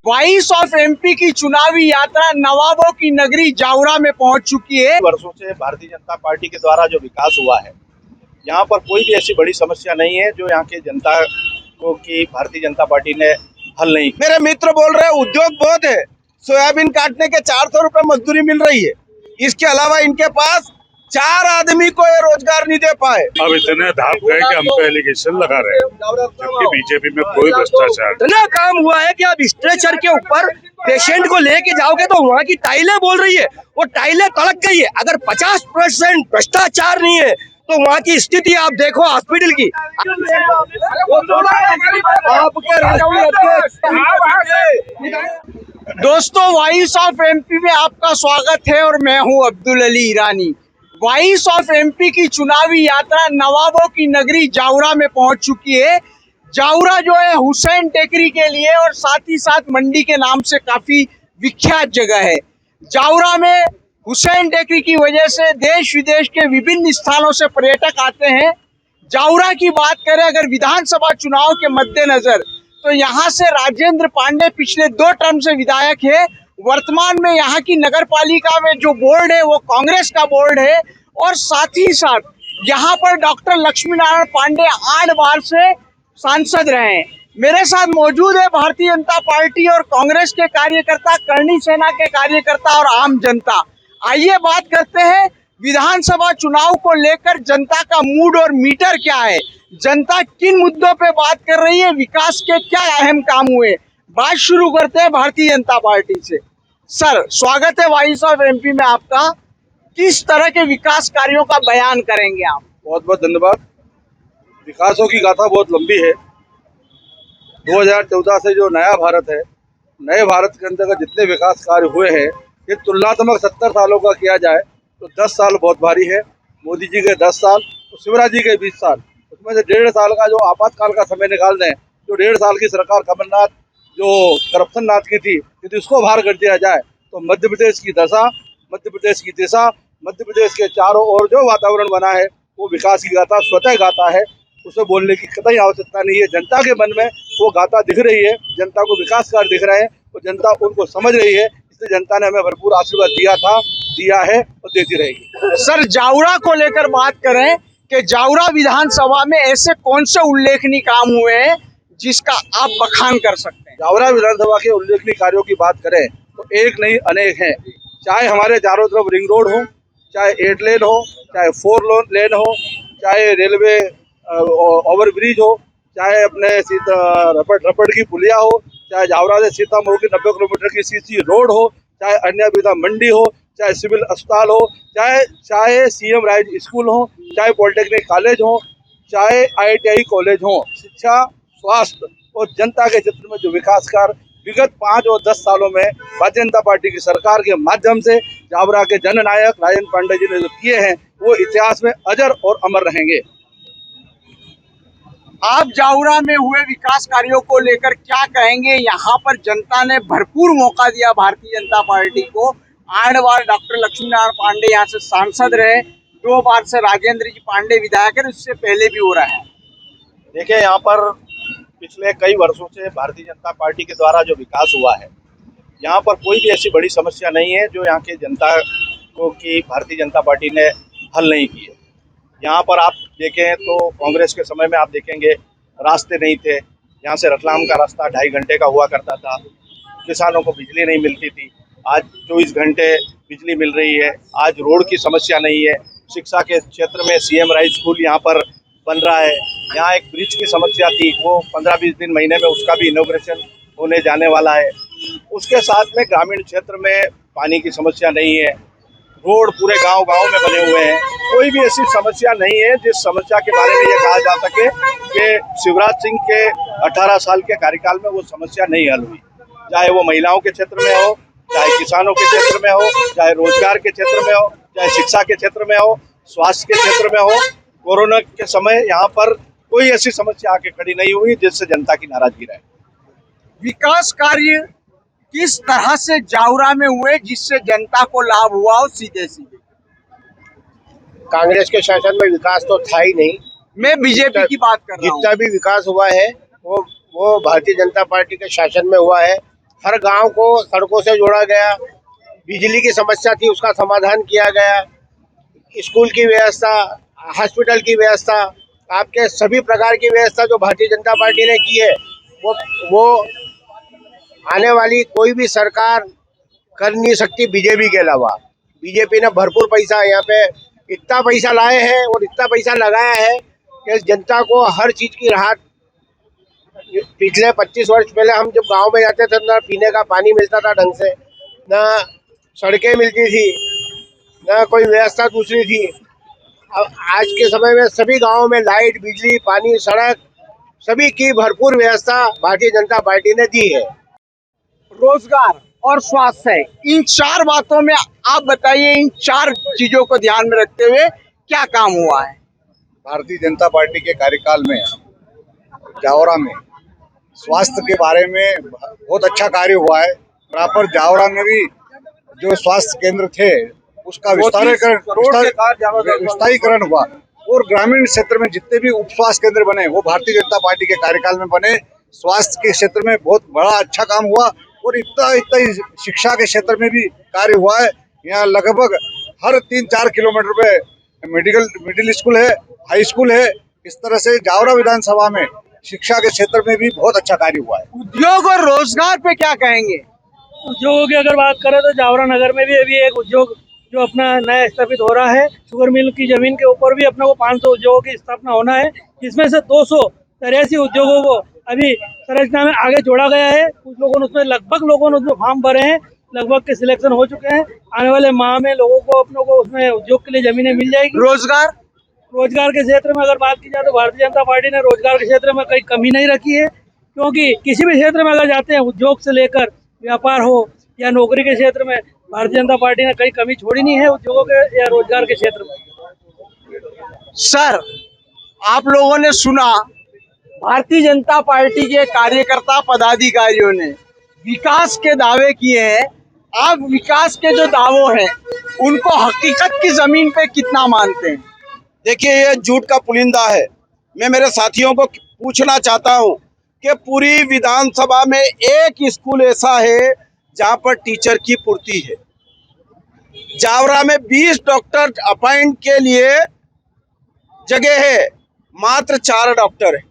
Voice of MP की चुनावी यात्रा नवाबों की नगरी जावरा में पहुंच चुकी है। वर्षों से भारतीय जनता पार्टी के द्वारा जो विकास हुआ है, यहाँ पर कोई भी ऐसी बड़ी समस्या नहीं है जो यहाँ की जनता को की भारतीय जनता पार्टी ने हल नहीं की। मेरे मित्र बोल रहे हैं उद्योग बहुत है, सोयाबीन काटने के 400 रुपए मजदूरी मिल रही है। इसके अलावा इनके पास 4 आदमी को ये रोजगार नहीं दे पाए। अब इतने धाप गए कि हम पे एलिगेशन लगा रहे हैं, जबकि बीजेपी में कोई भ्रष्टाचार इतना काम हुआ है कि आप स्ट्रेचर के ऊपर पेशेंट को लेके जाओगे तो वहाँ की टाइलें बोल रही है, वो टाइलें तड़क गई है। अगर 50% भ्रष्टाचार नहीं है तो वहाँ की स्थिति आप देखो हॉस्पिटल की। दोस्तों, वॉइस ऑफ एमपी में आपका स्वागत है और मैं हूं अब्दुल अली ईरानी। वॉइस ऑफ एमपी की चुनावी यात्रा नवाबों की नगरी जावरा में पहुंच चुकी है। जावरा जो है हुसैन टेकरी के लिए और साथ ही साथ मंडी के नाम से काफी विख्यात जगह है। जावरा में हुसैन टेकरी की वजह से देश विदेश के विभिन्न स्थानों से पर्यटक आते हैं। जावरा की बात करें अगर विधानसभा चुनाव के मद्देनजर, तो यहाँ से राजेंद्र पांडे पिछले 2 टर्म से विधायक है। वर्तमान में यहाँ की नगर पालिका में जो बोर्ड है वो कांग्रेस का बोर्ड है और साथ ही साथ यहाँ पर डॉक्टर लक्ष्मी नारायण पांडे 8 बार से सांसद रहे हैं। मेरे साथ मौजूद है भारतीय जनता पार्टी और कांग्रेस के कार्यकर्ता, करणी सेना के कार्यकर्ता और आम जनता। आइए बात करते हैं विधानसभा चुनाव को लेकर जनता का मूड और मीटर क्या है, जनता किन मुद्दों पे बात कर रही है, विकास के क्या अहम काम हुए। बात शुरू करते हैं भारतीय जनता पार्टी से। सर, स्वागत है वॉइस ऑफ एमपी में आपका। किस तरह के विकास कार्यों का बयान करेंगे आप? बहुत बहुत धन्यवाद। विकासों की गाथा बहुत लंबी है। 2014 से जो नया भारत है, नए भारत के अंतर्गत जितने विकास कार्य हुए हैं, ये तुलनात्मक 70 सालों का किया जाए तो 10 साल बहुत भारी है। मोदी जी के 10 साल और शिवराज जी के 20 साल, उसमें से 1.5 साल का जो आपातकाल का समय निकाल दें, जो 1.5 साल की सरकार कमलनाथ जो करप्शन नाथ की थी, यदि उसको बाहर कर दिया जाए तो मध्य प्रदेश की दशा, मध्य प्रदेश की दिशा, मध्य प्रदेश के चारों ओर जो वातावरण बना है वो विकास की गाथा स्वतः गाथा है। उसे बोलने की कतई आवश्यकता नहीं है। जनता के मन में वो गाथा दिख रही है, जनता को विकास कार्य दिख रहे हैं और जनता उनको समझ रही है। इसलिए जनता ने हमें भरपूर आशीर्वाद दिया था, दिया है और देती रहेगी। सर, जावरा को लेकर बात करें कि जावरा विधानसभा में ऐसे कौन से उल्लेखनीय काम हुए हैं जिसका आप बखान कर सकते हैं? जावरा विधानसभा के उल्लेखनीय कार्यों की बात करें तो एक नहीं अनेक हैं। चाहे हमारे चारों तरफ रिंग रोड हो, चाहे 8 लेन हो, चाहे 4 लेन हो, चाहे रेलवे ओवरब्रिज हो, चाहे अपने रपड़ की पुलिया हो, चाहे जावरा से सीतामऊ की 90 किलोमीटर की सीसी रोड हो, चाहे अन्य विधा मंडी हो, चाहे सिविल अस्पताल हो, चाहे सीएम राइज स्कूल हो, चाहे पॉलिटेक्निक कॉलेज हो, चाहे IITI कॉलेज हो, शिक्षा, स्वास्थ्य और जनता के क्षेत्र में जो विकास कार्य विगत 5 और 10 सालों में भारतीय जनता पार्टी की सरकार के माध्यम से जावरा के जननायक राजेंद्र पांडे जी ने जो किए हैं वो इतिहास में अजर और अमर रहेंगे। आप जावरा में हुए विकास कार्यों को लेकर क्या कहेंगे? यहाँ पर जनता ने भरपूर मौका दिया भारतीय जनता पार्टी को। 8 बार डॉक्टर लक्ष्मी नारायण पांडे यहाँ से सांसद रहे, 2 बार से राजेंद्र जी पांडे विधायक है, इससे पहले भी हो रहा है। देखिए, यहाँ पर पिछले कई वर्षों से भारतीय जनता पार्टी के द्वारा जो विकास हुआ है, यहाँ पर कोई भी ऐसी बड़ी समस्या नहीं है जो यहाँ की जनता को की भारतीय जनता पार्टी ने हल नहीं की है। यहाँ पर आप देखें तो कांग्रेस के समय में आप देखेंगे रास्ते नहीं थे। यहाँ से रतलाम का रास्ता 2.5 घंटे का हुआ करता था। किसानों को बिजली नहीं मिलती थी, आज 24 घंटे बिजली मिल रही है। आज रोड की समस्या नहीं है। शिक्षा के क्षेत्र में सीएम राइज स्कूल यहाँ पर बन रहा है। यहाँ एक ब्रिज की समस्या थी, वो 15-20 दिन महीने में उसका भी इनॉग्रेशन होने जाने वाला है। उसके साथ में ग्रामीण क्षेत्र में पानी की समस्या नहीं है। रोड पूरे गांव-गांव में बने हुए हैं। कोई भी ऐसी समस्या नहीं है जिस समस्या के बारे में ये कहा जा सके कि शिवराज सिंह के 18 साल के कार्यकाल में वो समस्या नहीं हल हुई। चाहे वो महिलाओं के क्षेत्र में हो, चाहे किसानों के क्षेत्र में हो, चाहे रोजगार के क्षेत्र में हो, चाहे शिक्षा के क्षेत्र में हो, स्वास्थ्य के क्षेत्र में हो। कोरोना के समय यहाँ पर कोई ऐसी समस्या आके खड़ी नहीं हुई जिससे जनता की नाराजगी रहे। विकास कार्य किस तरह से जावरा में हुए जिससे जनता को लाभ हुआ हो? सीधे सीधे कांग्रेस के शासन में विकास तो था ही नहीं। मैं बीजेपी की बात कर रहा हूँ। जितना भी विकास हुआ है वो भारतीय जनता पार्टी के शासन में हुआ है। हर गांव को सड़कों से जोड़ा गया, बिजली की समस्या थी उसका समाधान किया गया, स्कूल की व्यवस्था, हॉस्पिटल की व्यवस्था, आपके सभी प्रकार की व्यवस्था जो भारतीय जनता पार्टी ने की है वो आने वाली कोई भी सरकार कर नहीं सकती बीजेपी के अलावा। बीजेपी ने भरपूर पैसा यहाँ पे इतना पैसा लाए हैं और इतना पैसा लगाया है कि जनता को हर चीज की राहत। पिछले 25 वर्ष पहले हम जब गांव में जाते थे ना पीने का पानी मिलता था ढंग से, ना सड़कें मिलती थी, ना कोई व्यवस्था दूसरी थी। अब आज के समय में सभी गांवों में लाइट, बिजली, पानी, सड़क सभी की भरपूर व्यवस्था भारतीय जनता पार्टी ने दी है। रोजगार और स्वास्थ्य, इन चार बातों में आप बताइए, इन चार चीजों को ध्यान में रखते हुए क्या काम हुआ है? भारतीय जनता पार्टी के कार्यकाल में जावरा में स्वास्थ्य के बारे में बहुत अच्छा कार्य हुआ है। प्रॉपर जावरा में भी जो स्वास्थ्य केंद्र थे उसका विस्तारीकरण हुआ और ग्रामीण क्षेत्र में जितने भी उप स्वास्थ्य केंद्र बने वो भारतीय जनता पार्टी के कार्यकाल में बने। स्वास्थ्य के क्षेत्र में बहुत बड़ा अच्छा काम हुआ और इतना शिक्षा के क्षेत्र में भी कार्य हुआ है। यहाँ लगभग हर 3-4 किलोमीटर पे मिडिल स्कूल है, हाई स्कूल है। इस तरह से जावरा विधानसभा में शिक्षा के क्षेत्र में भी बहुत अच्छा कार्य हुआ है। उद्योग और रोजगार पे क्या कहेंगे? उद्योगों की अगर बात करें तो जावरा नगर में भी अभी एक उद्योग जो अपना नया स्थापित हो रहा है। शुगर मिल की जमीन के ऊपर भी अपने को 500 उद्योगों की स्थापना होना है, जिसमें से 283 उद्योगों को अभी संरचना में आगे जोड़ा गया है। कुछ लोगों ने उसमें फॉर्म भरे हैं, लगभग के सिलेक्शन हो चुके हैं। आने वाले माह में लोगों को अपनों को उसमें उद्योग के लिए जमीनें मिल जाएगी। रोजगार के क्षेत्र में अगर बात की जाए तो भारतीय जनता पार्टी ने रोजगार के क्षेत्र में कोई कमी नहीं रखी है, क्योंकि किसी भी क्षेत्र में अगर जाते हैं, उद्योग से लेकर व्यापार हो या नौकरी के क्षेत्र में, भारतीय जनता पार्टी ने कहीं कमी छोड़ी नहीं है उद्योगों के या रोजगार के क्षेत्र में। सर, आप लोगों ने सुना भारतीय जनता पार्टी के कार्यकर्ता पदाधिकारियों ने विकास के दावे किए हैं। आप विकास के जो दावों हैं उनको हकीकत की जमीन पे कितना मानते हैं? देखिए, ये झूठ का पुलिंदा है। मैं मेरे साथियों को पूछना चाहता हूं कि पूरी विधानसभा में एक स्कूल ऐसा है जहां पर टीचर की पूर्ति है। जावरा में 20 डॉक्टर अपॉइंट के लिए जगह है, मात्र 4 डॉक्टर है।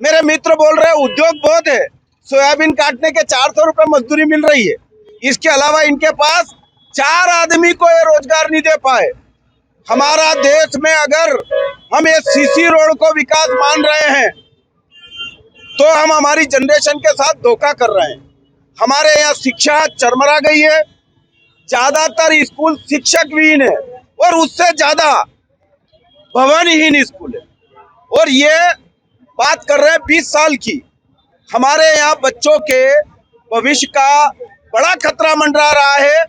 मेरे मित्र बोल रहे हैं उद्योग बहुत है, सोयाबीन काटने के 400 रुपए मजदूरी मिल रही है। इसके अलावा इनके पास 4 आदमी को ये रोजगार नहीं दे पाए। हमारा देश में अगर हम ये सीसी रोड को विकास मान रहे हैं तो हम हमारी जनरेशन के साथ धोखा कर रहे हैं। हमारे यहाँ शिक्षा चरमरा गई है, ज्यादातर स्कूल शिक्षक विहीन है और उससे ज्यादा भवनहीन स्कूल है। और ये बात कर रहे हैं 20 साल की। हमारे यहाँ बच्चों के भविष्य का बड़ा खतरा मंडरा रहा है।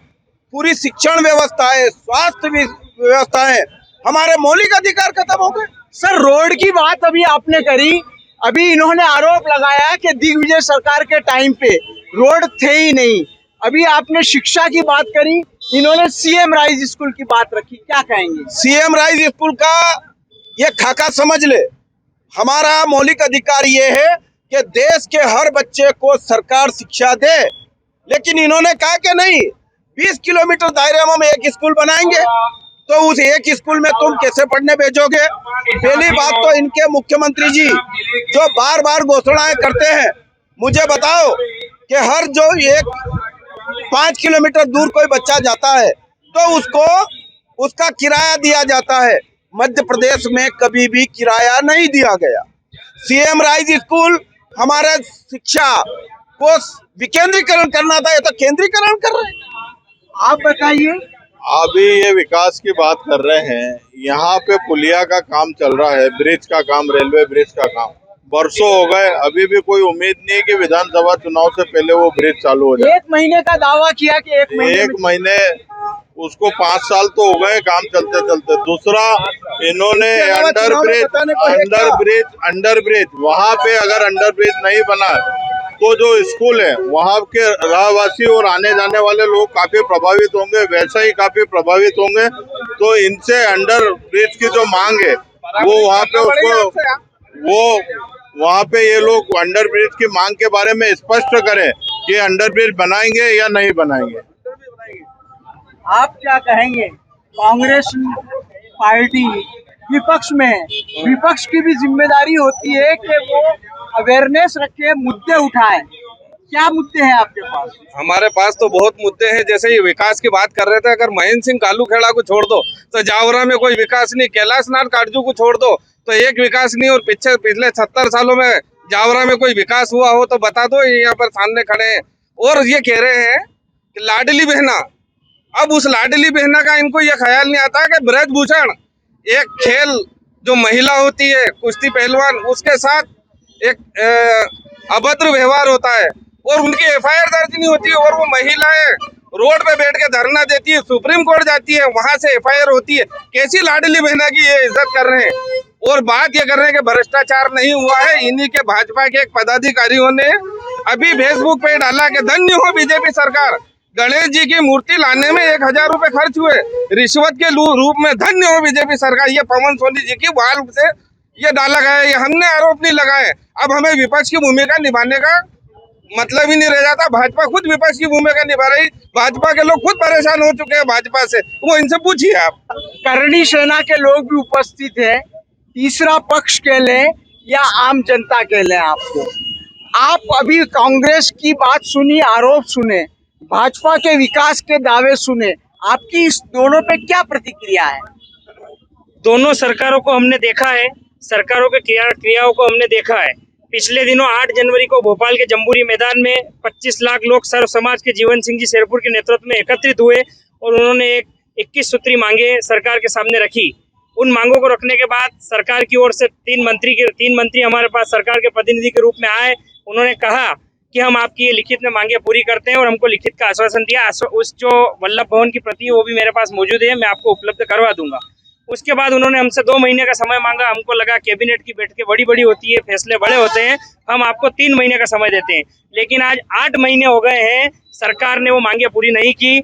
पूरी शिक्षण व्यवस्था है, स्वास्थ्य व्यवस्था है, हमारे मौलिक अधिकार खत्म हो गए। सर, रोड की बात अभी आपने करी, अभी इन्होंने आरोप लगाया कि दिग्विजय सरकार के टाइम पे रोड थे ही नहीं। अभी आपने शिक्षा की बात करी, इन्होंने सीएम राइज स्कूल की बात रखी, क्या कहेंगे? सीएम राइज स्कूल का ये खाका समझ ले। हमारा मौलिक अधिकार ये है कि देश के हर बच्चे को सरकार शिक्षा दे, लेकिन इन्होंने कहा कि नहीं, 20 किलोमीटर दायरे में हम एक स्कूल बनाएंगे। तो उस एक स्कूल में तुम कैसे पढ़ने भेजोगे? पहली बात तो इनके मुख्यमंत्री जी जो बार बार घोषणाएं करते हैं, मुझे बताओ कि हर जो 5 किलोमीटर दूर कोई बच्चा जाता है तो उसको उसका किराया दिया जाता है। मध्य प्रदेश में कभी भी किराया नहीं दिया गया। सीएम राइज स्कूल हमारे शिक्षा को विकेंद्रीकरण करना था, ये तो केंद्रीकरण कर रहे हैं। आप बताइए। अभी ये विकास की बात कर रहे हैं, यहाँ पे पुलिया का काम चल रहा है, ब्रिज का काम, रेलवे ब्रिज का काम बरसों हो गए, अभी भी कोई उम्मीद नहीं कि विधानसभा चुनाव से पहले वो ब्रिज चालू हो जाए। 1 महीने का दावा किया कि 1 महीने उसको 5 साल तो हो गए काम चलते चलते। दूसरा, इन्होंने अंडर ब्रिज वहाँ पे अगर अंडर ब्रिज नहीं बना तो जो स्कूल है वहाँ के रहवासी और आने जाने वाले लोग काफी प्रभावित होंगे, वैसे ही काफी प्रभावित होंगे। तो इनसे अंडर ब्रिज की जो मांग है वो वहाँ पे ये लोग अंडर ब्रिज की मांग के बारे में स्पष्ट करें ये अंडरब्रिज बनाएंगे या नहीं बनाएंगे। आप क्या कहेंगे? कांग्रेस पार्टी विपक्ष में, विपक्ष की भी जिम्मेदारी होती है कि वो अवेयरनेस रखे, मुद्दे उठाए। क्या मुद्दे हैं आपके पास? हमारे पास तो बहुत मुद्दे हैं। जैसे ये विकास की बात कर रहे थे, अगर महेंद्र सिंह कालूखेड़ा को छोड़ दो तो जावरा में कोई विकास नहीं, कैलाश नाथ काटजू को छोड़ दो तो एक विकास नहीं, और पिछले 70 सालों में जावरा में कोई विकास हुआ हो तो बता दो। ये यहाँ पर सामने खड़े हैं और ये कह रहे हैं कि लाडली बहना, अब उस लाडली बहना का इनको ये ख्याल नहीं आता कि ब्रजभूषण एक खेल जो महिला होती है कुश्ती पहलवान, उसके साथ एक अभद्र व्यवहार होता है और उनकी एफआईआर दर्ज नहीं होती है, और वो महिलाएं रोड पे बैठ के धरना देती है, सुप्रीम कोर्ट जाती है, वहां से एफआईआर होती है। कैसी लाडली बहना की ये इज्जत कर रहे हैं। और बात ये कर रहे हैं कि भ्रष्टाचार नहीं हुआ है। इन्हीं के भाजपा के एक पदाधिकारियों ने अभी फेसबुक पे डाला कि धन्य हो बीजेपी सरकार, गणेश जी की मूर्ति लाने में 1000 रुपए खर्च हुए रिश्वत के रूप में, धन्य हो बीजेपी सरकार। ये पवन सोनी जी की वाल से ये डाला गया है, ये हमने आरोप नहीं लगाए। अब हमें विपक्ष की भूमिका निभाने का मतलब ही नहीं रह जाता। भाजपा खुद विपक्ष की भूमिका निभा रही, भाजपा के लोग खुद परेशान हो चुके हैं भाजपा से, वो इनसे पूछिए आप। करणी सेना के लोग भी उपस्थित है, तीसरा पक्ष कह लें या आम जनता कह लें आपको। आप अभी कांग्रेस की बात सुनी, आरोप सुने, भाजपा के विकास के दावे सुने, आपकी इस दोनों पे क्या प्रतिक्रिया है? दोनों सरकारों को हमने देखा है, सरकारों के क्रियाओं को हमने देखा है। पिछले दिनों 8 जनवरी को भोपाल के जम्बूरी मैदान में 25 लाख लोग सर्व समाज के जीवन सिंह जी शेरपुर के नेतृत्व में एकत्रित हुए और उन्होंने एक 21 सूत्री मांगे सरकार के सामने रखी। उन मांगों को रखने के बाद सरकार की ओर से 3 मंत्री हमारे पास सरकार के प्रतिनिधि के रूप में आए। उन्होंने कहा कि हम आपकी ये लिखित में मांगे पूरी करते हैं और हमको लिखित का आश्वासन दिया। उस जो वल्लभ भवन की प्रति वो भी मेरे पास मौजूद है, मैं आपको उपलब्ध करवा दूंगा। उसके बाद उन्होंने हमसे 2 महीने का समय मांगा। हमको लगा कैबिनेट की बैठकें बड़ी होती है, फैसले बड़े होते हैं, हम आपको 3 महीने का समय देते हैं। लेकिन आज 8 महीने हो गए हैं, सरकार ने वो मांगे पूरी नहीं की।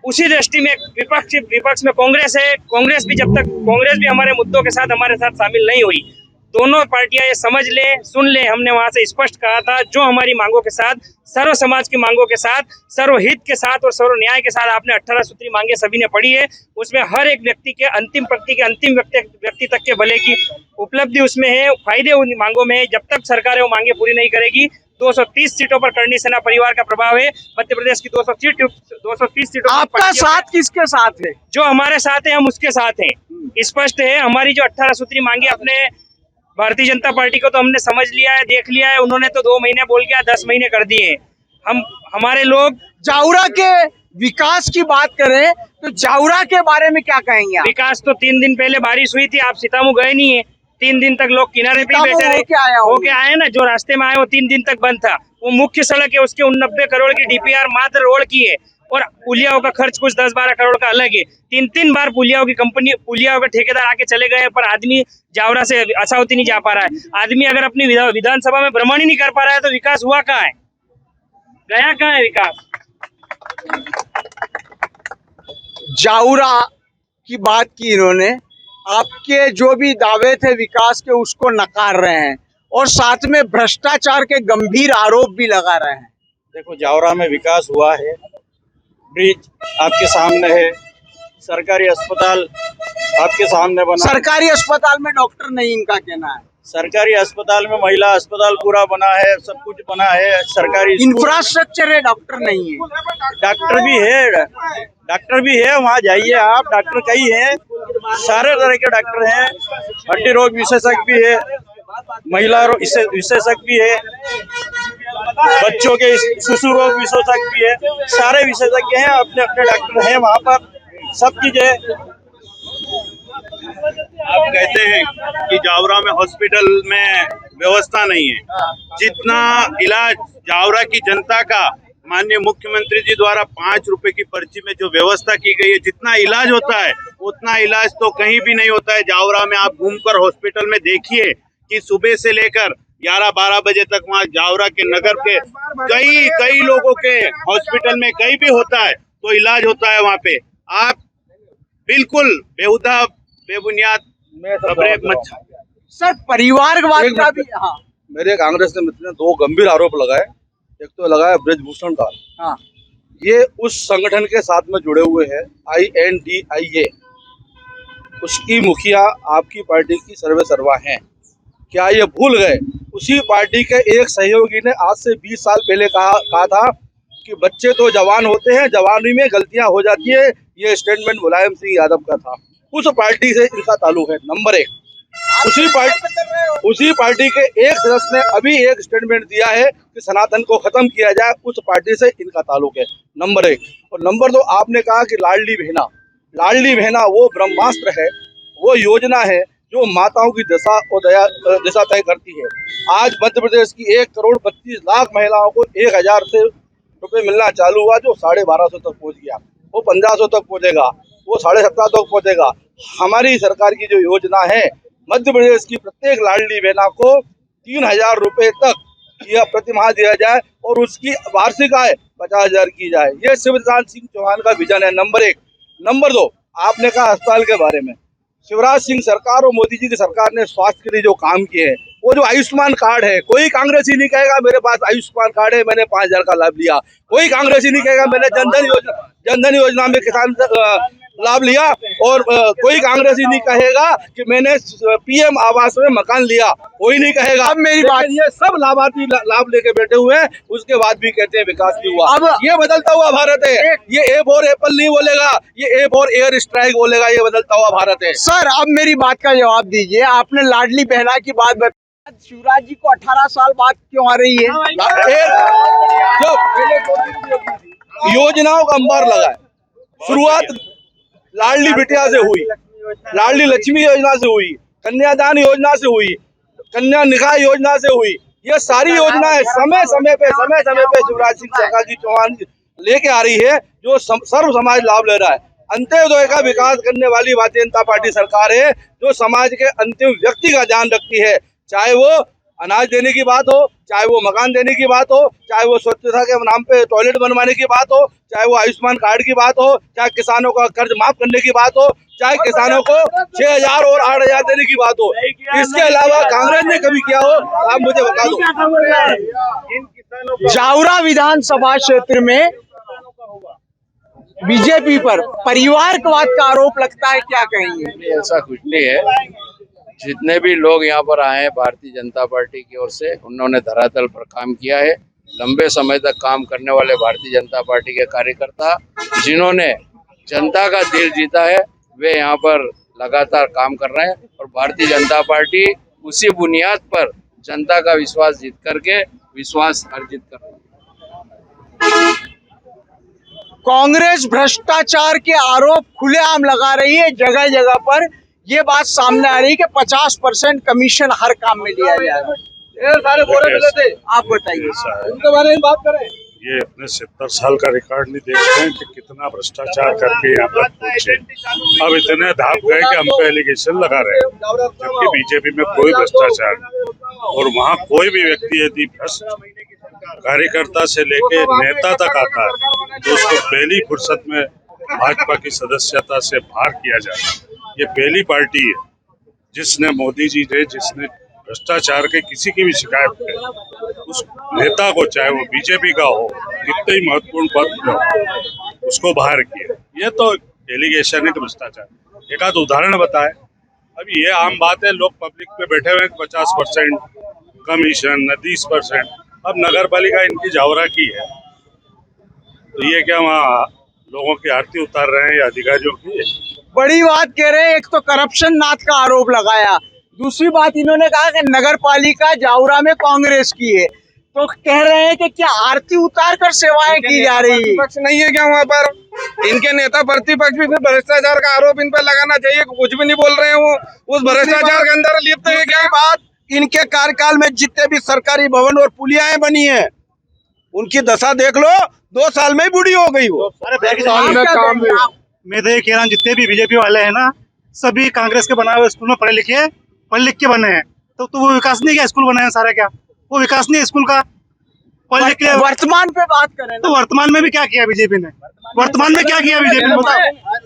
उसी दृष्टि में विपक्ष में कांग्रेस है। कांग्रेस भी हमारे मुद्दों के साथ हमारे साथ शामिल नहीं हुई। दोनों पार्टियां ये समझ ले, सुन ले, हमने वहां से स्पष्ट कहा था जो हमारी मांगों के साथ, सर्व समाज की मांगों के साथ, सर्वहित के साथ और सर्व न्याय के साथ आपने 18 सूत्री मांगे सभी ने पढ़ी है। उसमें हर एक व्यक्ति के अंतिम पंक्ति के अंतिम व्यक्ति तक के भले की उपलब्धि उसमें है, फायदे उन मांगों में है। जब तक सरकार वो मांगे पूरी नहीं करेगी, 230 सीटों पर करणी सेना परिवार का प्रभाव है। मध्य प्रदेश की 230 सीटों। आपका साथ किसके साथ है? जो हमारे साथ है हम उसके साथ हैं। स्पष्ट है, हमारी जो 18 सूत्री मांगे अपने भारतीय जनता पार्टी को तो हमने समझ लिया है, देख लिया है। उन्होंने तो 2 महीने बोल के 10 महीने कर दिए। हमारे लोग जावरा के विकास की बात करें तो जावरा के बारे में क्या कहेंगे आप? विकास तो 3 दिन पहले बारिश हुई थी, आप सीतामू गए नहीं है। 3 दिन तक लोग किनारे पे बैठे रहे, होके आए ना। जो रास्ते में आए वो 3 दिन तक बंद था। वो मुख्य सड़क है, उसके 89 करोड़ की डीपीआर मात्र रोड की है और पुलियाओं का खर्च कुछ 10-12 करोड़ का अलग है। 3 बार पुलियाओं के ठेकेदार आके चले गए, पर आदमी जावरा से असावती नहीं जा पा रहा है। आदमी अगर अपनी विधानसभा में भ्रमण ही नहीं कर पा रहा है तो विकास हुआ कहाँ है, गया कहाँ है विकास? जावरा की बात की इन्होंने, आपके जो भी दावे थे विकास के उसको नकार रहे हैं और साथ में भ्रष्टाचार के गंभीर आरोप भी लगा रहे हैं। देखो, जावरा में विकास हुआ है, ब्रिज आपके सामने है, सरकारी अस्पताल आपके सामने बना। सरकारी अस्पताल में डॉक्टर नहीं, इनका कहना है। सरकारी अस्पताल में महिला अस्पताल पूरा बना है, सब कुछ बना है। सरकारी इंफ्रास्ट्रक्चर है, डॉक्टर नहीं है। डॉक्टर भी है, वहाँ जाइए आप, डॉक्टर कई हैं, सारे तरह के डॉक्टर हैं। हड्डी रोग विशेषज्ञ भी है, महिला रोग विशेषज्ञ भी है, बच्चों के शिशु रोग विशेषज्ञ भी है, सारे विशेषज्ञ हैं, अपने अपने डॉक्टर हैं वहाँ पर, सब चीजें। आप कहते हैं कि जावरा में हॉस्पिटल में व्यवस्था नहीं है। जितना इलाज जावरा की जनता का माननीय मुख्यमंत्री जी द्वारा 5 रुपए की पर्ची में जो व्यवस्था की गई है, जितना इलाज होता है उतना इलाज तो कहीं भी नहीं होता है। जावरा में आप घूमकर हॉस्पिटल में देखिए कि सुबह से लेकर 11-12 बजे तक वहाँ जावरा के नगर के कई लोगों के हॉस्पिटल में कहीं भी होता है तो इलाज होता है वहाँ पे। आप बिल्कुल बेहुदा बेबुनियाद खबरें मत। सर परिवारवाद का भी, हाँ, मेरे कांग्रेस ने मित्र ने 2 गंभीर आरोप लगाए। एक तो लगा है ब्रजभूषण का। हाँ। ये उस संगठन के साथ में जुड़े हुए हैं, INDIA, उसकी मुखिया आपकी पार्टी की सर्वे सर्वा हैं। क्या ये भूल गए? उसी पार्टी के एक सहयोगी ने आज से 20 साल पहले कहा था कि बच्चे तो जवान होते हैं, जवानी में गलतियां हो जाती है। ये स्टेटमेंट मुलायम सिंह यादव का था। उस पार्टी से इनका ताल्लुक है, नंबर 1। उसी पार्टी के एक सदस्य ने अभी एक स्टेटमेंट दिया है कि सनातन को खत्म किया जाए, उस पार्टी से इनका ताल्लुक है, नंबर 1। और नंबर 2, आपने कहा कि लाडली बहना वो ब्रह्मास्त्र है, वो योजना है जो माताओं की दिशा तय करती है। आज मध्य प्रदेश की 1,32,00,000 महिलाओं को 1,000 से रुपए मिलना चालू हुआ, जो 1250 तक पहुंच गया, वो 1500 तक पहुंचेगा, वो 1750 तक पहुंचेगा। हमारी सरकार की जो योजना है, मध्य प्रदेश की प्रत्येक लाडली बहना को 3,000 रुपए तक यह प्रतिमाह दिया जाए और उसकी वार्षिक आय 50,000 की जाए। ये शिवराज सिंह चौहान का विजन है, नंबर 1। नंबर 2, आपने कहा अस्पताल के बारे में। शिवराज सिंह सरकार और मोदी जी की सरकार ने स्वास्थ्य के लिए जो काम किए हैं, वो जो आयुष्मान कार्ड है, कोई कांग्रेसी नहीं कहेगा मेरे पास आयुष्मान कार्ड है, मैंने 5,000 का लाभ लिया। कोई कांग्रेसी नहीं कहेगा मैंने जनधन योजना में किसान लाभ लिया। और कोई कांग्रेसी नहीं कहेगा कि मैंने PM आवास में मकान लिया, कोई नहीं कहेगा। अब मेरी बात, ये सब लाभार्थी लाभ लेके बैठे हुए हैं, उसके बाद भी कहते हैं विकास नहीं हुआ। अब ये बदलता हुआ भारत है। ये A फॉर एप्पल नहीं बोलेगा, ये A फॉर एयर स्ट्राइक बोलेगा। ये बदलता हुआ भारत है। सर अब मेरी बात का जवाब दीजिए। आपने लाडली बहना की बात बताई, शिवराज जी को 18 साल बाद क्यों आ रही है? जो योजनाओं का अंबार लगा है, शुरुआत लाडली बिटिया से हुई, लाडली लक्ष्मी योजना से हुई, कन्यादान योजना से हुई, कन्या निकाह योजना से हुई। ये सारी योजनाएं समय समय पे शिवराज सिंह सरकार जी चौहान लेके आ रही है, जो सर्व समाज लाभ ले रहा है। अंत्योदय का विकास करने वाली भारतीय जनता पार्टी सरकार है, जो समाज के अंतिम व्यक्ति का ध्यान रखती है। चाहे वो अनाज देने की बात हो, चाहे वो मकान देने की बात हो, चाहे वो स्वच्छता के नाम पे टॉयलेट बनवाने की बात हो, चाहे वो आयुष्मान कार्ड की बात हो, चाहे किसानों का कर्ज माफ करने की बात हो, चाहे किसानों को 6,000 और 8,000 देने की बात हो। इसके अलावा कांग्रेस ने कभी किया हो, आप मुझे बता दो। जावरा विधानसभा क्षेत्र में बीजेपी पर परिवारवाद का आरोप लगता है, क्या कहेंगे? ऐसा कुछ नहीं है। जितने भी लोग यहाँ पर आए हैं भारतीय जनता पार्टी की ओर से, उन्होंने धरातल पर काम किया है। लंबे समय तक काम करने वाले भारतीय जनता पार्टी के कार्यकर्ता, जिन्होंने जनता का दिल जीता है, वे यहाँ पर लगातार काम कर रहे हैं। और भारतीय जनता पार्टी उसी बुनियाद पर जनता का विश्वास जीत करके विश्वास अर्जित कर रही है। कांग्रेस भ्रष्टाचार के आरोप खुलेआम लगा रही है, जगह जगह पर ये बात सामने आ रही है कि 50% कमीशन हर काम में लिया जा रहा है। सारे बोले मिले थे, आप बताइए उनके बारे में बात करें। ये अपने 70 साल का रिकॉर्ड नहीं देख रहे हैं कि कितना भ्रष्टाचार करके यहाँ पर पहुंचे। अब इतने धाप गए कि हम पे एलिगेशन लगा रहे हैं, जबकि बीजेपी में कोई भ्रष्टाचार नहीं। और वहाँ कोई भी व्यक्ति यदि भ्रष्ट कार्यकर्ता से लेके नेता तक आता है तो उसको पहली फुर्सत में भाजपा की सदस्यता से बाहर किया जाए। ये पहली पार्टी है जिसने मोदी जी ने, जिसने भ्रष्टाचार के किसी की भी शिकायत है, उस नेता को, चाहे वो बीजेपी का हो, कितने ही महत्वपूर्ण पद पे हो, उसको बाहर किया। ये तो एलिगेशन है कि भ्रष्टाचार। एक आध उदाहरण बताए। अभी ये आम बात है, लोग पब्लिक पे बैठे हुए 50% कमीशन, 30%। अब नगर पालिका इनकी जावरा की है, तो ये क्या वहाँ लोगों की आरती उतार रहे हैं या अधिकारियों की? बड़ी बात कह रहे हैं। एक तो करप्शन नाथ का आरोप लगाया, दूसरी बात इन्होंने कहा कि नगर पालिका जावरा में कांग्रेस की है, तो कह रहे हैं कि क्या आरती उतार कर सेवाएं की जा रही है? प्रतिपक्ष नहीं है क्या वहाँ पर? इनके नेता प्रतिपक्ष भी फिर भ्रष्टाचार का आरोप इन पर लगाना चाहिए। कुछ भी नहीं बोल रहे हैं, वो उस भ्रष्टाचार के अंदर लिप्त है क्या? बात, इनके कार्यकाल में जितने भी सरकारी भवन और पुलियाएं बनी हैं, उनकी दशा देख लो, 2 साल में ही बूढ़ी हो गई वो। मैं तो ये कह रहा हूँ, जितने भी बीजेपी वाले हैं ना, सभी कांग्रेस के बनाए हुए स्कूल में पढ़ लिख के बने हैं। तो वो विकास नहीं क्या स्कूल बनाए हैं सारा? क्या वो विकास नहीं है स्कूल का? पॉलिटिक्स के लिए। वर्तमान पे बात करें तो वर्तमान में भी क्या किया बीजेपी ने? वर्तमान में क्या किया बीजेपी ने बताओ।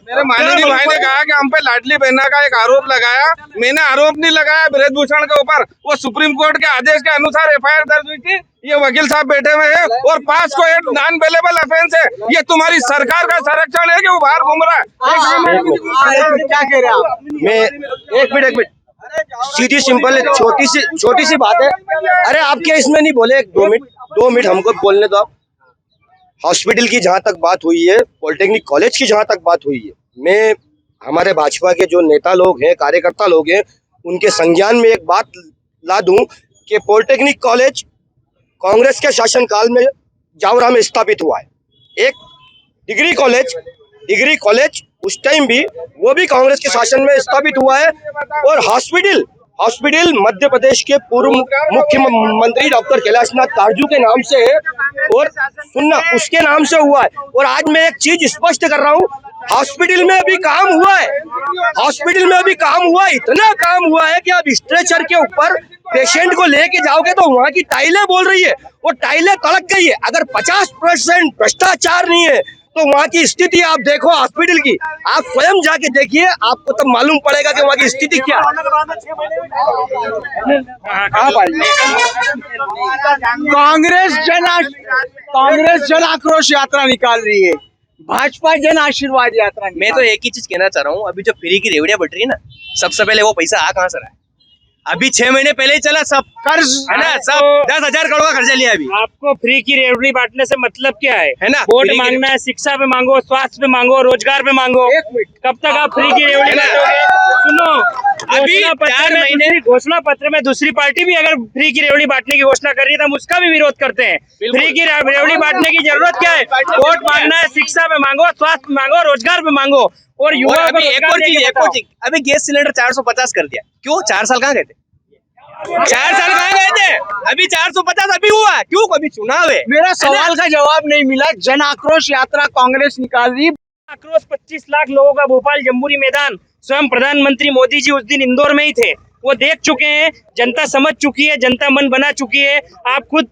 मेरे माननीय भाई ने कहा कि हम पे लाडली बहना का एक आरोप लगाया। मैंने आरोप नहीं लगाया ब्रजभूषण के ऊपर, वो सुप्रीम कोर्ट के आदेश के अनुसार एफआईआर दर्ज हुई थी। ये वकील साहब बैठे हुए हैं और 5 को 8 नॉन अवेलेबल ऑफेंस है। ये तुम्हारी सरकार का संरक्षण है कि वो बाहर घूम रहा है? क्या कह रहे हैं आप? मैं एक मिनट सीधी सिंपल है, छोटी सी बात है। अरे आप क्या इसमें नहीं बोले? 2 मिनट हमको बोलने दो। आप हॉस्पिटल की जहां तक बात हुई है, पॉलिटेक्निक कॉलेज की जहां तक बात हुई है, मैं हमारे भाजपा के जो नेता लोग हैं, कार्यकर्ता लोग हैं, उनके संज्ञान में एक बात ला दूं कि पॉलिटेक्निक कॉलेज कांग्रेस के शासनकाल में जावरा में स्थापित हुआ है। एक डिग्री कॉलेज उस टाइम भी वो भी कांग्रेस के शासन में स्थापित हुआ है। और हॉस्पिटल मध्य प्रदेश के पूर्व मुख्यमंत्री डॉक्टर कैलाशनाथ काटजू के नाम से है और सुनना उसके नाम से हुआ है। और आज मैं एक चीज स्पष्ट कर रहा हूँ, हॉस्पिटल में अभी काम हुआ है, इतना काम हुआ है कि अब स्ट्रेचर के ऊपर पेशेंट को लेके जाओगे तो वहाँ की टाइलें बोल रही है, वो टाइलें तड़क गई है। अगर 50% भ्रष्टाचार नहीं है तो वहाँ की स्थिति आप देखो हॉस्पिटल की, आप स्वयं जाके देखिए, आपको तब मालूम पड़ेगा कि वहाँ की स्थिति क्या है। कांग्रेस जन आक्रोश यात्रा निकाल रही है, भाजपा जन आशीर्वाद यात्रा। मैं तो एक ही चीज कहना चाह रहा हूँ, अभी जो फ्री की रेवड़ियां बट रही है ना, सबसे पहले वो पैसा आ कहाँ से रहा है? अभी 6 महीने पहले ही चला सब कर्ज है ना, सब 10,000 करोड़ का कर्जा लिया। अभी आपको फ्री की रेवड़ी बांटने से मतलब क्या है ना? वोट मांगना है, शिक्षा पे मांगो, स्वास्थ्य पे मांगो, रोजगार पे मांगो। कब तक आप फ्री की रेवड़ी बांटोगे? सुनो, अभी 4 महीने घोषणा पत्र में दूसरी पार्टी भी अगर फ्री की रेवड़ी बांटने की घोषणा कर रही है तो हम उसका भी विरोध करते हैं। फ्री की रेवड़ी बांटने की जरूरत क्या है? वोट मांगना है, शिक्षा पे मांगो, स्वास्थ्य पे मांगो, रोजगार पे मांगो। और युवा एक और चीज, अभी गैस सिलेंडर 450 कर दिया। क्यों? 4 साल कहाँ गए थे? 4 साल कहाँ गए थे? अभी 450 अभी हुआ, क्यों? कभी चुनाव है। मेरा सवाल का जवाब नहीं मिला। जन आक्रोश यात्रा कांग्रेस निकाल रही। आक्रोश 25 लाख लोगों का भोपाल जम्बूरी मैदान, स्वयं प्रधानमंत्री मोदी जी उस दिन इंदौर में ही थे, वो देख चुके हैं, जनता समझ चुकी है, जनता मन बना चुकी है। आप खुद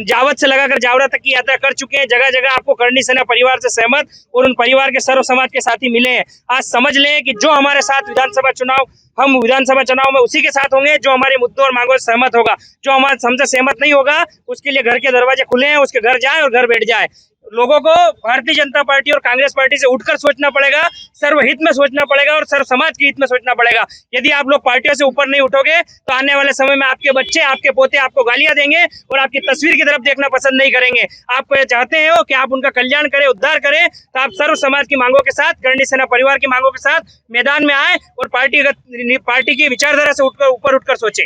जावत से लगाकर जावरा तक की यात्रा कर चुके हैं, जगह जगह आपको करणी सेना परिवार से सहमत और उन परिवार के सर्व समाज के साथी मिले हैं। आज समझ लें कि जो हमारे साथ विधानसभा चुनाव, हम विधानसभा चुनाव में उसी के साथ होंगे जो हमारे मुद्दों और मांगों से सहमत होगा। जो हमारे हमसे सहमत नहीं होगा उसके लिए घर के दरवाजे खुले हैं, उसके घर जाए और घर बैठ जाए। लोगों को भारतीय जनता पार्टी और कांग्रेस पार्टी से उठकर सोचना पड़ेगा, सर्वहित में सोचना पड़ेगा और सर्व समाज के हित में सोचना पड़ेगा। यदि आप लोग पार्टियों से ऊपर नहीं उठोगे तो आने वाले समय में आपके बच्चे, आपके पोते आपको गालियां देंगे और आपकी तस्वीर की तरफ देखना पसंद नहीं करेंगे। आप चाहते हो कि आप उनका कल्याण करें, उद्धार करें, तो आप सर्व समाज की मांगों के साथ, करणी सेना परिवार की मांगों के साथ मैदान में आए और पार्टी की विचारधारा से ऊपर उठकर सोचे।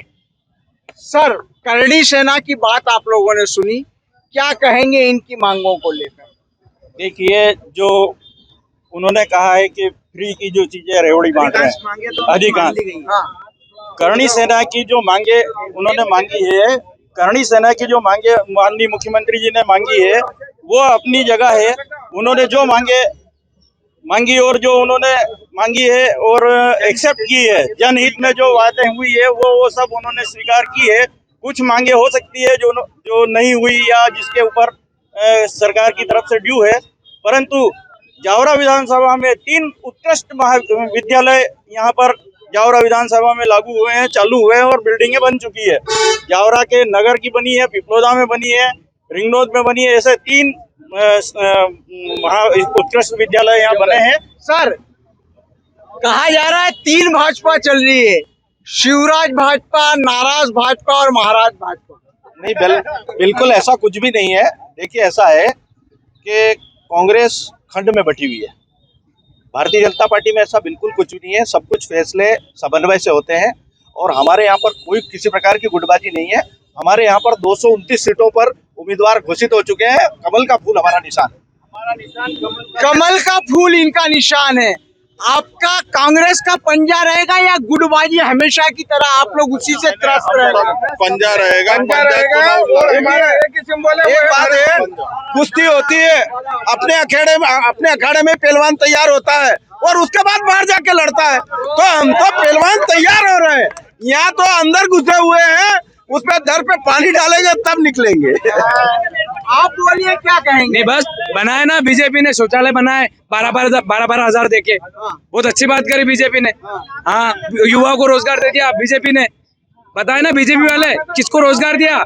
सर, करणी सेना की बात आप लोगों ने सुनी, क्या कहेंगे इनकी मांगों को लेकर? देखिए, जो उन्होंने कहा है कि फ्री की जो चीजें रेवड़ी बांट रहे हैं, अधिकांश करणी सेना की जो मांगे उन्होंने मांगी है, करणी सेना की जो मांगे माननीय मुख्यमंत्री जी ने मांगी है, वो अपनी जगह है। उन्होंने जो मांगी और जो उन्होंने मांगी है और एक्सेप्ट की है, जनहित में जो बातें हुई है वो सब उन्होंने स्वीकार की है। कुछ मांगे हो सकती है जो नहीं हुई या जिसके ऊपर सरकार की तरफ से ड्यू है, परंतु जावरा विधानसभा में 3 उत्कृष्ट महाविद्यालय यहाँ पर जावरा विधानसभा में लागू हुए हैं, चालू हुए हैं और बिल्डिंगें बन चुकी है। जावरा के नगर की बनी है, पिपलोदा में बनी है, रिंग रोड में बनी है। ऐसे 3 उत्कृष्ट विद्यालय यहाँ बने हैं। सर, कहा जा रहा है 3 भाजपा चल रही है, शिवराज भाजपा, नाराज भाजपा और महाराज भाजपा। नहीं, बिल्कुल ऐसा कुछ भी नहीं है। देखिए, ऐसा है कि कांग्रेस खंड में बटी हुई है, भारतीय जनता पार्टी में ऐसा बिल्कुल कुछ भी नहीं है। सब कुछ फैसले समन्वय से होते हैं और हमारे यहाँ पर कोई किसी प्रकार की गुटबाजी नहीं है। हमारे यहाँ पर 229 सीटों पर उम्मीदवार घोषित हो चुके हैं। कमल का फूल हमारा निशान है। कमल का फूल इनका निशान है। आपका कांग्रेस का पंजा रहेगा या गुटबाजी हमेशा की तरह आप लोग उसी से त्रस्त रहेगा? पंजा रहेगा। एक बात है, कुश्ती होती है, अपने अखाड़े में पहलवान तैयार होता है और उसके बाद बाहर जाके लड़ता है। तो हम तो पहलवान तैयार हो रहे हैं, यहाँ तो अंदर घुसे हुए हैं, उस पर दर पे पानी डालेंगे तब निकलेंगे। आप बोलिए क्या कहेंगे। नहीं बस बनाए ना बीजेपी ने, शौचालय बनाए 12 हजार देके, बहुत अच्छी बात करी बीजेपी ने। हाँ, युवाओं को रोजगार दे दिया बीजेपी ने। बताए ना बीजेपी वाले किसको रोजगार दिया।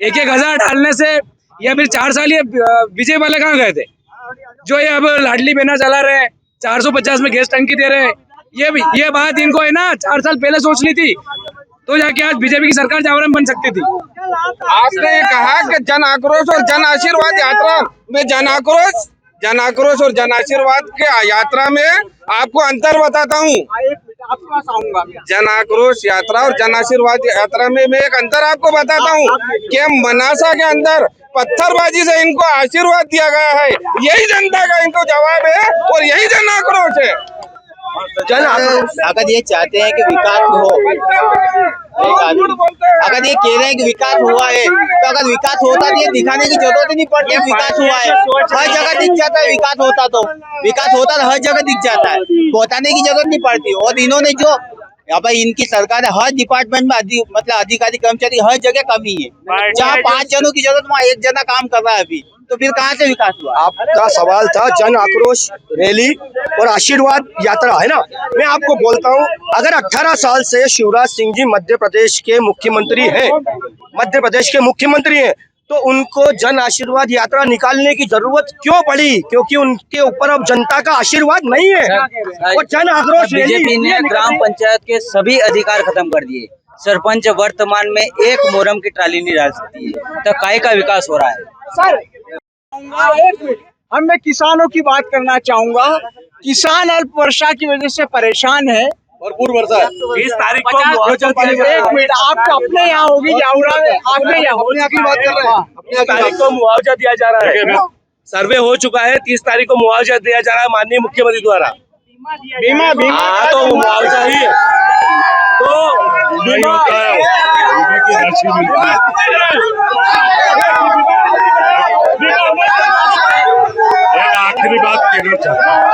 1-1 हजार डालने से ये अभी 4 साल ये बीजेपी वाले कहाँ गए थे। जो ये अब लाडली बहना चला रहे हैं, 450 में गैस टंकी दे रहे हैं, ये बात इनको है ना 4 साल पहले सोच ली थी, तो जाके आज बीजेपी की सरकार जावरा में बन सकती थी। आपने कहा कि जन आक्रोश और जन आशीर्वाद यात्रा में जन आक्रोश और जन आशीर्वाद के यात्रा में आपको अंतर बताता हूँ। जन आक्रोश यात्रा और जन आशीर्वाद यात्रा में मैं एक अंतर आपको बताता हूँ कि मनासा के अंदर पत्थरबाजी से इनको आशीर्वाद दिया गया है। यही जनता का इनको जवाब है और यही जन आक्रोश है। जन आक्रोश अगर ये चाहते हैं कि विकास हो, अगर ये कह रहे हैं कि विकास हुआ है, तो अगर विकास होता तो ये दिखाने की जरूरत ही नहीं पड़ती विकास हुआ है। हर जगह दिख जाता है विकास होता तो हर जगह दिख जाता है, बताने की जरूरत नहीं पड़ती। और इन्होंने जो भाई इनकी सरकार है, हर डिपार्टमेंट में मतलब अधिकारी कर्मचारी हर जगह कमी है। जहाँ 5 जनों की जरूरत वहाँ 1 जना काम कर रहा है अभी, तो फिर कहाँ से विकास हुआ। आपका सवाल था जन आक्रोश रैली और आशीर्वाद यात्रा, है ना। मैं आपको बोलता हूँ, अगर 18 साल से शिवराज सिंह जी मध्य प्रदेश के मुख्यमंत्री हैं, तो उनको जन आशीर्वाद यात्रा निकालने की जरूरत क्यों पड़ी? क्योंकि उनके ऊपर अब जनता का आशीर्वाद नहीं है। और जन आक्रोश बीजेपी ने ग्राम पंचायत के सभी अधिकार खत्म कर दिए। सरपंच वर्तमान में 1 मोरम की ट्राली नहीं डाल सकती है, तो काय का विकास हो रहा है। सर मैं किसानों की बात करना चाहूंगा। किसान अल्प वर्षा की वजह से परेशान है। भरपूर वर्षा है। 20 तारीख को मुआवजा दिया जाएगा। 1 मिनट, आपका अपने यहाँ होगी जावरा में, आपके यहाँ अपने यहाँ की बात कर रहे हैं। 30 तारीख को मुआवजा दिया जा रहा है, सर्वे हो चुका है। 30 तारीख को मुआवजा दिया जा रहा है माननीय मुख्यमंत्री द्वारा। बीमा हाँ, तो मुआवजा ही है, तो नहीं होता है, बीमे की राशि मिलती है। एक आखिरी बात कहना चाहता हूँ,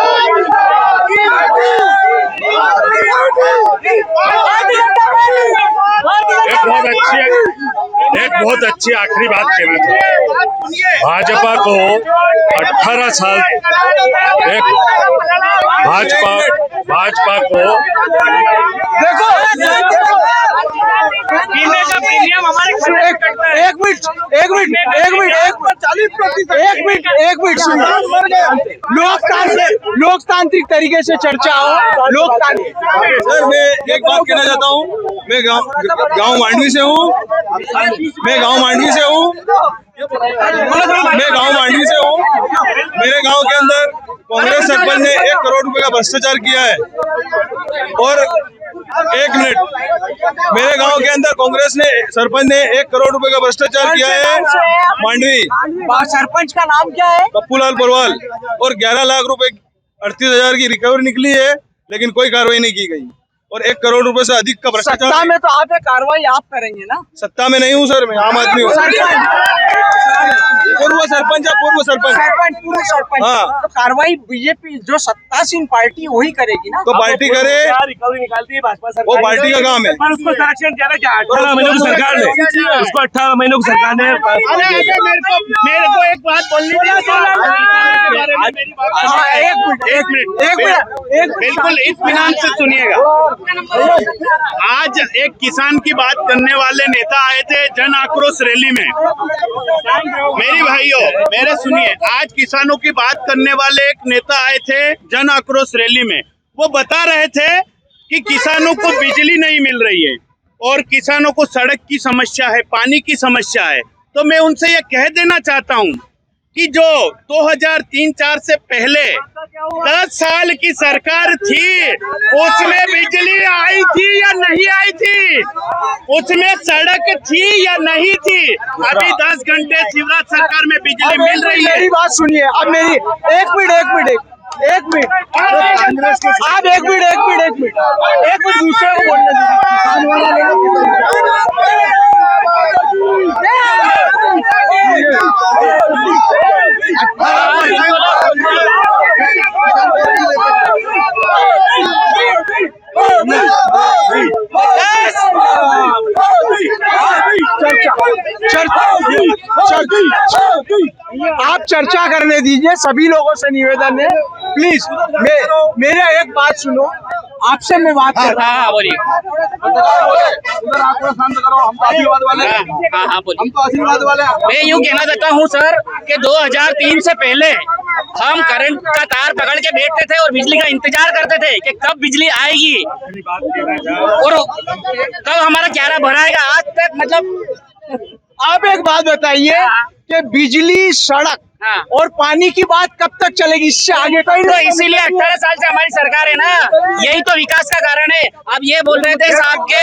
एक बहुत अच्छी आखिरी बात कहना चाहता हूँ। भाजपा को 18 साल भाजपा को देखो बीमे का प्रीमियम हमारे एक मिनट सुनिए। लोकतांत्रिक तरीके से चर्चा हो। लोकतांत्रिक सर मैं एक बात कहना चाहता हूँ। मैं गांव मांडवी से हूँ। मेरे गांव के अंदर कांग्रेस सरपंच ने 1 करोड़ रुपए का भ्रष्टाचार किया है। और 1 मिनट, मेरे गांव के अंदर कांग्रेस ने सरपंच ने 1 करोड़ रुपए का भ्रष्टाचार किया है मांडवी। सरपंच का नाम क्या है? पप्पूलाल परवाल। और 11 लाख रुपए 38,000 की रिकवरी निकली है, लेकिन कोई कार्रवाई नहीं की गई। और 1 करोड़ रुपए से अधिक का भ्रष्टाचार। सत्ता में तो आप ये कार्रवाई आप करेंगे ना? सत्ता में नहीं हूँ सर, मैं आम आदमी हूँ। पूर्व सरपंच। पूर्व सरपंच। हाँ। तो कार्रवाई बीजेपी जो सत्तासीन पार्टी वही करेगी ना? तो पार्टी करे, रिकवरी निकालती है भाजपा सरकार, वो पार्टी का काम है। पर उसको संरक्षण दिया ना 18 महीनों की सरकार ने, उसको 18 महीनों की सरकार ने। मेरे को एक बात बोलनी बिल्कुल इत्मीनान से सुनिएगा। आज एक किसान की बात करने वाले नेता आए थे जन आक्रोश रैली में। मेरी भाइयों, मेरे सुनिए, आज किसानों की बात करने वाले एक नेता आए थे जन आक्रोश रैली में। वो बता रहे थे कि किसानों को बिजली नहीं मिल रही है और किसानों को सड़क की समस्या है, पानी की समस्या है। तो मैं उनसे ये कह देना चाहता हूँ कि जो 2003-4 से पहले 10 साल की सरकार थी, उसमें बिजली आई थी या नहीं आई थी? उसमें सड़क थी या नहीं थी? अभी 10 घंटे शिवराज सरकार में बिजली मिल रही है। मेरी बात सुनिए। अब मेरी एक मिनट कांग्रेस के आप एक मिनट दूसरे को बोलने दीजिए। किसान वाला आप चर्चा करने दीजिए, सभी लोगों से निवेदन है प्लीज। मेरे एक बात सुनो, आपसे मैं बात कर रहा हूँ। बोलिए। आशीर्वाद वाले मैं यूँ कहना चाहता हूँ सर कि 2003 से पहले हम करंट का तार पकड़ के बैठते थे और बिजली का इंतजार करते थे कि कब बिजली आएगी और कब हमारा क्यारा भराएगा। आज तक मतलब आप एक बात बताइए कि बिजली, सड़क और पानी की बात कब तक चलेगी? इससे आगे कोई तो इसीलिए 18 साल से हमारी सरकार है ना, यही तो विकास का कारण है। अब ये बोल रहे थे साहब के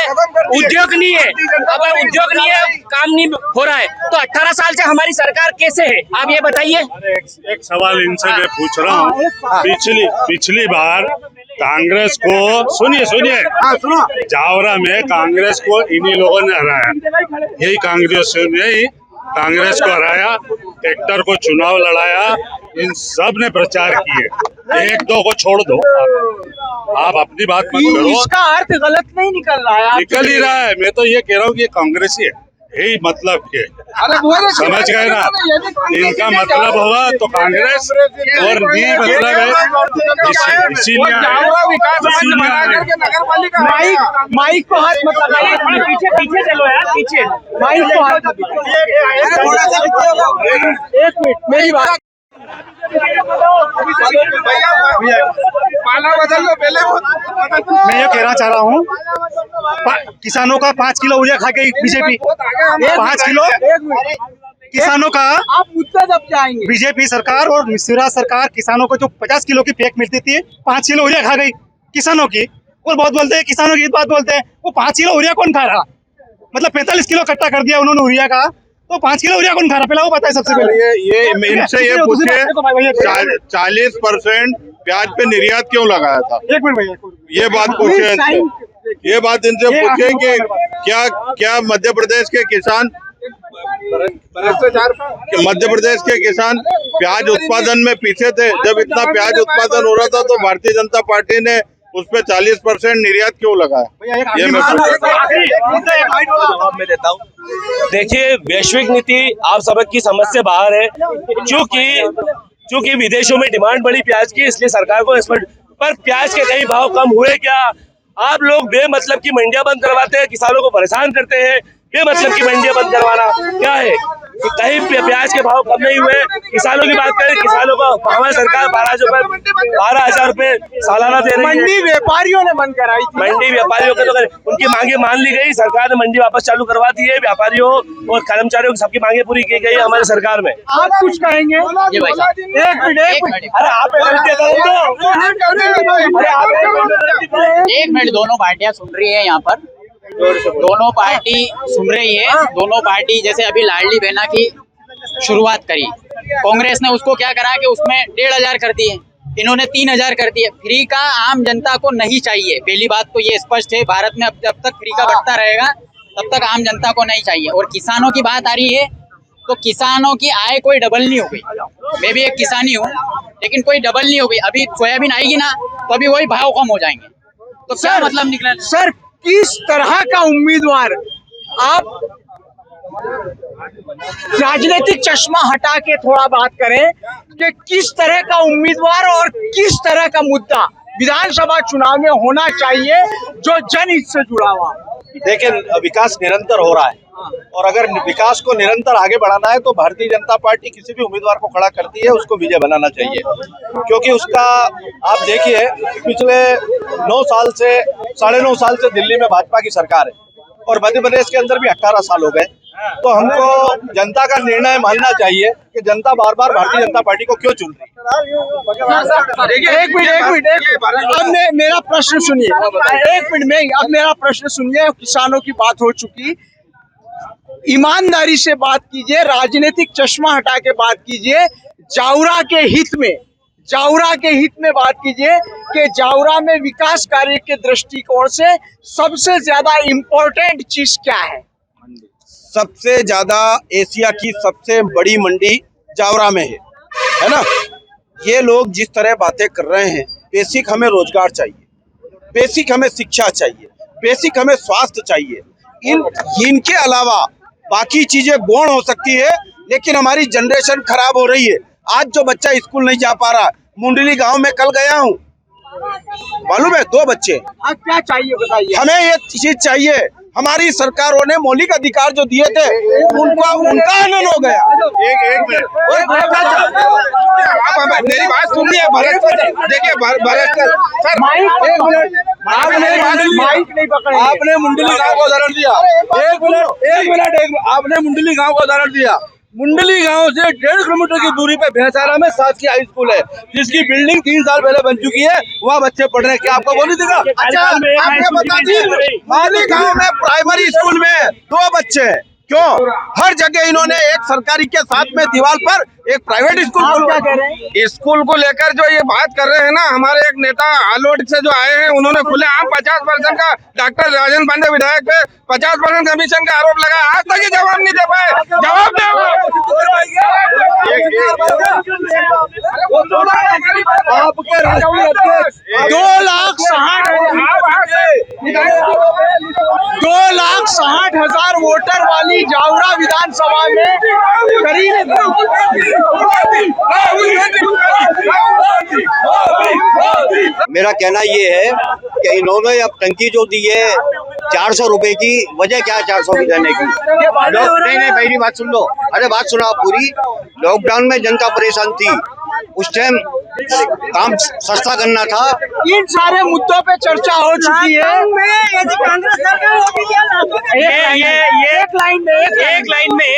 उद्योग नहीं है, अब उद्योग नहीं है, काम नहीं हो रहा है, तो 18 साल से हमारी सरकार कैसे है आप ये बताइए। एक सवाल इनसे मैं पूछ रहा हूँ, पिछली बार कांग्रेस को सुनिए जावरा में कांग्रेस को इन्हीं लोगों ने हराया, यही कांग्रेसियों ने ही कांग्रेस को हराया, ट्रैक्टर को चुनाव लड़ाया, इन सब ने प्रचार किए। एक दो को छोड़ दो, आप अपनी बात मत करो। इसका अर्थ गलत नहीं निकल रहा है, निकल ही रहा है। मैं तो ये कह रहा हूँ कि कांग्रेस ही है, यही मतलब के समझ गए ना, इनका मतलब होगा तो कांग्रेस और भी मतलब है, इसीलिए माइक को हाथ मत लगाइए, पीछे चलो यार, पीछे माइक को हाथ मत लगाइए। एक मिनट मेरी बात, मैं ये कहना चाह रहा हूँ, किसानों का 5 किलो यूरिया खा गई बीजेपी, 5 किलो किसानों का। आप मुद्दा जब जाएंगे, बीजेपी सरकार और मिश्रा सरकार किसानों को जो 50 किलो की पैक मिलती थी, 5 किलो यूरिया खा गई किसानों की। और बहुत बोलते हैं किसानों की बात बोलते हैं, वो 5 किलो यूरिया कौन खा रहा? मतलब 45 किलो इकट्ठा कर दिया उन्होंने यूरिया का, तो 5 किलो यूरिया कौन खा रहा? पहले वो बताए सबसे पहले। ये इनसे ये पूछे 40% प्याज पे निर्यात क्यों लगाया था? एक मिनट भैया, ये बात पूछे इनसे, ये बात इनसे पूछे कि क्या मध्य प्रदेश के किसान प्याज उत्पादन में पीछे थे? जब इतना प्याज उत्पादन हो रहा था तो भारतीय जनता पार्टी ने उस पर 40% निर्यात क्यों लगाया? ये मैं देता हूँ। देखिए, वैश्विक नीति आप सबक की समझ से बाहर है, क्योंकि विदेशों में डिमांड बढ़ी प्याज की, इसलिए सरकार को एक्सपोर्ट पर प्याज के कई भाव कम हुए क्या? आप लोग बेमतलब की मंडियां बंद करवाते हैं, किसानों को परेशान करते हैं। बेमतलब की मंडियां बंद करवाना क्या है? कहीं प्याज के भाव कम नहीं हुए। किसानों की बात करें, किसानों को हमारी सरकार 12,000 रुपए सालाना दे रही है। मंडी व्यापारियों ने बंद कराई थी, मंडी व्यापारियों के तो उनकी मांगे मान ली गई, सरकार ने मंडी वापस चालू करवा दी है। व्यापारियों और कर्मचारियों की सबकी मांगे पूरी की गई है हमारी सरकार में। आप कुछ कहेंगे? एक मिनट, अरे आप एक मिनट, दोनों पार्टियां सुन रही है यहाँ पर, दोनों पार्टी सुन रही है। दोनों पार्टी जैसे अभी लाडली बहना की शुरुआत करी, कांग्रेस ने उसको क्या करा कि उसमें 1,500 कर दिए, इन्होंने 3,000 कर दिए। फ्री का आम जनता को नहीं चाहिए, पहली बात तो ये स्पष्ट है। भारत में अब जब तक फ्री का बढ़ता रहेगा तब तक आम जनता को नहीं चाहिए। और किसानों की बात आ रही है तो किसानों की आय कोई डबल नहीं हो गई। मैं भी एक किसानी हूँ, लेकिन कोई डबल नहीं हो गई। अभी सोयाबीन आएगी ना तो अभी वही भाव कम हो जाएंगे, तो क्या मतलब निकला? सर, किस तरह का उम्मीदवार आप, राजनीतिक चश्मा हटा के थोड़ा बात करें कि किस तरह का उम्मीदवार और किस तरह का मुद्दा विधानसभा चुनाव में होना चाहिए जो जनहित से जुड़ा हुआ? देखिए, विकास निरंतर हो रहा है और अगर विकास को निरंतर आगे बढ़ाना है तो भारतीय जनता पार्टी किसी भी उम्मीदवार को खड़ा करती है उसको विजय बनाना चाहिए, क्योंकि उसका आप देखिए पिछले 9 साल से 9.5 साल से दिल्ली में भाजपा की सरकार है और मध्य प्रदेश के अंदर भी 18 साल हो गए। तो हमको जनता का निर्णय मानना चाहिए कि जनता बार बार भारतीय जनता पार्टी को क्यों चुन रही है। एक मिनट, अब मेरा प्रश्न सुनिए। एक मिनट में अब मेरा प्रश्न सुनिए। किसानों की बात हो चुकी, ईमानदारी से बात कीजिए, राजनीतिक चश्मा हटा के बात कीजिए, जावरा के हित में बात कीजिए कि जावरा में विकास कार्य के दृष्टिकोण से सबसे ज्यादा इम्पोर्टेंट चीज क्या है? सबसे ज्यादा एशिया की सबसे बड़ी मंडी जावरा में है ना। ये लोग जिस तरह बातें कर रहे हैं, बेसिक हमें रोजगार चाहिए, बेसिक हमें शिक्षा चाहिए, बेसिक हमें स्वास्थ्य चाहिए। इनके अलावा बाकी चीजें गौण हो सकती है, लेकिन हमारी जनरेशन खराब हो रही है। आज जो बच्चा स्कूल नहीं जा पा रहा, मुंडली गांव में कल गया हूँ, मालूम है 2 बच्चे। आज क्या चाहिए बताइए? हमें ये चीज चाहिए, हमारी सरकारों ने मौलिक अधिकार जो दिए थे उनका हनन हो गया। एक मिनट आप मेरी बात सुनिए। देखिए आपने मुंडली गांव का उदाहरण दिया। एक मिनट आपने मुंडली गांव का उदाहरण दिया। मुंडली गांव से 1.5 किलोमीटर की दूरी पे भैंसारा में शासकीय हाई स्कूल है, जिसकी बिल्डिंग 3 साल पहले बन चुकी है। वहाँ बच्चे पढ़ रहे हैं, क्या आपको बोली देगा? अच्छा, आपने बता दी माली गांव में प्राइमरी स्कूल में 2 बच्चे, क्यों? हर जगह इन्होंने एक सरकारी के साथ में दीवार पर एक प्राइवेट स्कूल स्कूल को लेकर जो ये बात कर रहे हैं ना, हमारे एक नेता आलोट से जो आए हैं, उन्होंने खुलेआम 50% का डॉक्टर राजन पांडे विधायक पे 50% कमीशन का आरोप लगाया। आज तक ये जवाब नहीं दे पाए। जवाब दे। आपके राष्ट्रीय अध्यक्ष 2,60,000 वोटर वाली जावरा विधानसभा में करीब मेरा कहना ये है कि इन्होंने अब टंकी जो दी है 400 रुपए की, वजह क्या है 400 की देने की? नहीं मेरी बात सुन लो। अरे बात सुना आप पूरी। लॉकडाउन में जनता परेशान थी, उस टाइम काम सस्ता करना था। इन सारे मुद्दों पे चर्चा हो चुकी है। एक लाइन में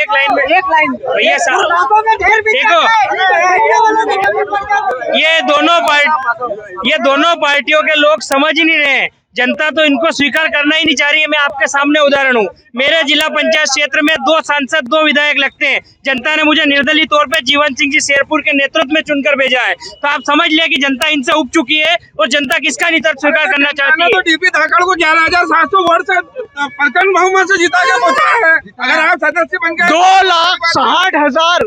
भैया साहब देखो, ये दोनों पार्टियों के लोग समझ ही नहीं रहे हैं। जनता तो इनको स्वीकार करना ही नहीं चाह रही है। मैं आपके सामने उदाहरण हूँ, मेरे जिला पंचायत क्षेत्र में 2 सांसद 2 विधायक लगते हैं। जनता ने मुझे निर्दलीय तौर पे जीवन सिंह जी शेरपुर के नेतृत्व में चुनकर भेजा है। तो आप समझ लिया कि जनता इनसे उब चुकी है और जनता किसका नेतृत्व स्वीकार करना चाहती है। तो डीपी धाकड़ को 11,700 वोट से प्रचंड बहुमत से जिता के पहुंचा है। अगर आप सदस्य बन गए 2,60,000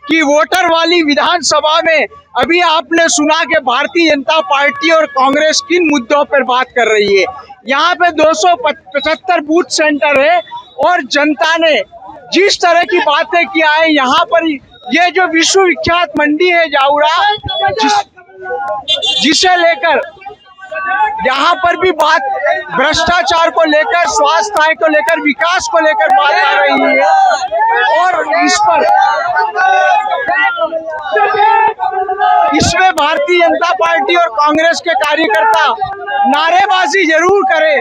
की वोटर वाली विधानसभा में अभी आपने सुना कि भारतीय जनता पार्टी और कांग्रेस किन मुद्दों पर बात कर रही है। यहाँ पे 275 बूथ सेंटर है और जनता ने जिस तरह की बातें किया है, यहाँ पर ये जो विश्वविख्यात मंडी है जावरा, जिसे लेकर यहाँ पर भी बात भ्रष्टाचार को लेकर, स्वास्थ्य को लेकर, विकास को लेकर बात आ रही है। और इसमें भारतीय जनता पार्टी और कांग्रेस के कार्यकर्ता नारेबाजी जरूर करें,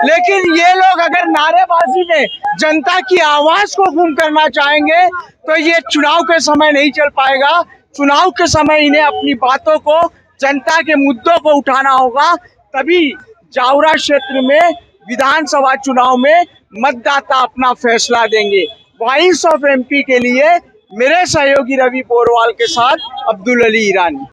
लेकिन ये लोग अगर नारेबाजी में जनता की आवाज को गुम करना चाहेंगे तो ये चुनाव के समय नहीं चल पाएगा। चुनाव के समय इन्हें अपनी बातों को, जनता के मुद्दों को उठाना होगा, तभी जावरा क्षेत्र में विधानसभा चुनाव में मतदाता अपना फैसला देंगे। वॉइस ऑफ एमपी के लिए मेरे सहयोगी रवि पोरवाल के साथ अब्दुल अली ईरानी।